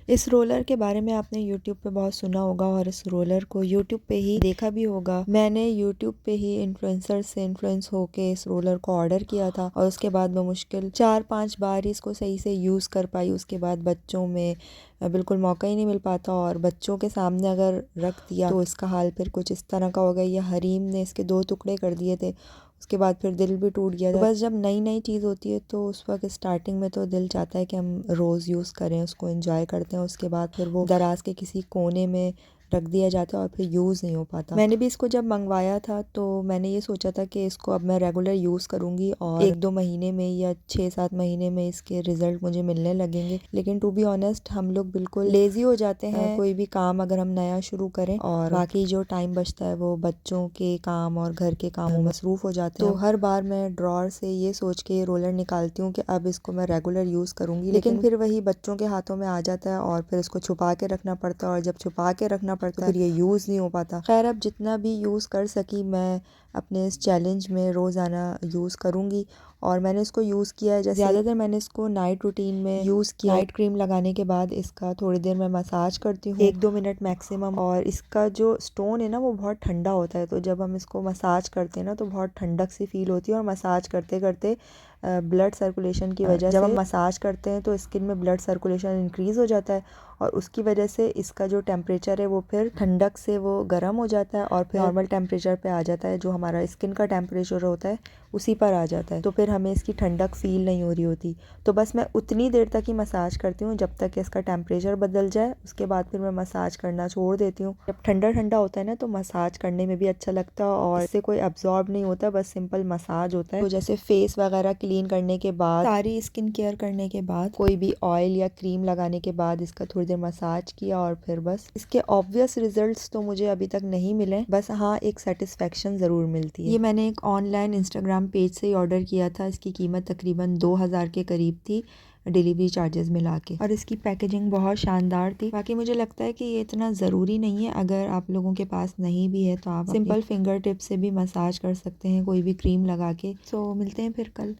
इस रोलर के बारे में आपने YouTube पे बहुत सुना होगा और इस रोलर को YouTube पे ही देखा भी होगा। मैंने YouTube पे ही इन्फ्लुएंसर से इन्फ्लुएंस होके इस रोलर को ऑर्डर किया था और उसके बाद बमुश्किल 4-5 बार ही इसको सही से यूज़ कर पाई। उसके बाद बच्चों में बिल्कुल मौका ही नहीं मिल पाता और बच्चों के सामने अगर रख दिया तो इसका हाल फिर कुछ इस तरह का हो गया। ये हरीम ने इसके 2 टुकड़े कर दिए थे। उसके बाद फिर दिल भी टूट गया। तो बस जब नई नई चीज़ होती है तो उस वक्त स्टार्टिंग में तो दिल चाहता है कि हम रोज़ यूज़ करें, उसको एंजॉय करते हैं। उसके बाद फिर वो दराज के किसी कोने में रख दिया जाता है और फिर यूज़ नहीं हो पाता। मैंने भी इसको जब मंगवाया था तो मैंने ये सोचा था कि इसको अब मैं रेगुलर यूज़ करूँगी और 1-2 महीने में या 6-7 महीने में इसके रिज़ल्ट मुझे मिलने लगेंगे। लेकिन टू बी ऑनेस्ट हम लोग बिल्कुल लेज़ी हो जाते हैं कोई भी काम अगर हम नया शुरू करें और बाकी जो टाइम बचता है वो बच्चों के काम और घर के कामों में मसरूफ़ हो जाते हैं। तो हर बार मैं ड्रॉर से ये सोच के रोलर निकालती हूँ कि अब इसको मैं रेगुलर यूज़ करूँगी, लेकिन फिर वही बच्चों के हाथों में आ जाता है और फिर इसको छुपा के रखना पड़ता है और जब छुपा के रखना पड़ता है फिर ये यूज़ नहीं हो पाता। खैर अब जितना भी यूज़ कर सकी मैं अपने इस चैलेंज में रोज़ाना यूज़ करूँगी और मैंने इसको यूज़ किया है। जैसे ज़्यादातर मैंने इसको नाइट रूटीन में यूज़ किया। नाइट क्रीम लगाने के बाद इसका थोड़ी देर मैं मसाज करती हूँ 1-2 मिनट मैक्सिमम। और इसका जो स्टोन है ना वो बहुत ठंडा होता है, तो जब हम इसको मसाज करते हैं ना तो बहुत ठंडक सी फील होती है और मसाज करते करते ब्लड सर्कुलेशन की वजह से जब हम मसाज करते हैं तो स्किन में ब्लड सर्कुलेशन इंक्रीज़ हो जाता है और उसकी वजह से इसका जो टेम्परेचर है वो फिर ठंडक से वो गर्म हो जाता है और फिर नॉर्मल टेम्परेचर पे आ जाता है। जो हमारा स्किन का टेम्परेचर होता है उसी पर आ जाता है, तो फिर हमें इसकी ठंडक फील नहीं हो रही होती। तो बस मैं उतनी देर तक ही मसाज करती हूँ जब तक इसका टेम्परेचर बदल जाए। उसके बाद फिर मैं मसाज करना छोड़ देती हूँ। जब ठंडा ठंडा होता है ना तो मसाज करने में भी अच्छा लगता है और इससे कोई अब्जॉर्ब नहीं होता, बस सिंपल मसाज होता है। तो जैसे फेस वगैरह क्लीन करने के बाद, सारी स्किन केयर करने के बाद, कोई भी ऑयल या क्रीम लगाने के बाद इसका थोड़ी देर मसाज किया और फिर बस। इसके ऑब्वियस रिजल्ट्स तो मुझे अभी तक नहीं मिले, बस हाँ एक सेटिस्फेक्शन ज़रूर मिलती है। ये मैंने एक ऑनलाइन इंस्टाग्राम पेज से ही ऑर्डर किया था। इसकी कीमत तकरीबन 2000 के करीब थी डिलीवरी चार्जेस मिला के और इसकी पैकेजिंग बहुत शानदार थी। बाकी मुझे लगता है कि ये इतना ज़रूरी नहीं है, अगर आप लोगों के पास नहीं भी है तो आप सिंपल फिंगर टिप से भी मसाज कर सकते हैं कोई भी क्रीम लगा के। सो मिलते हैं फिर कल।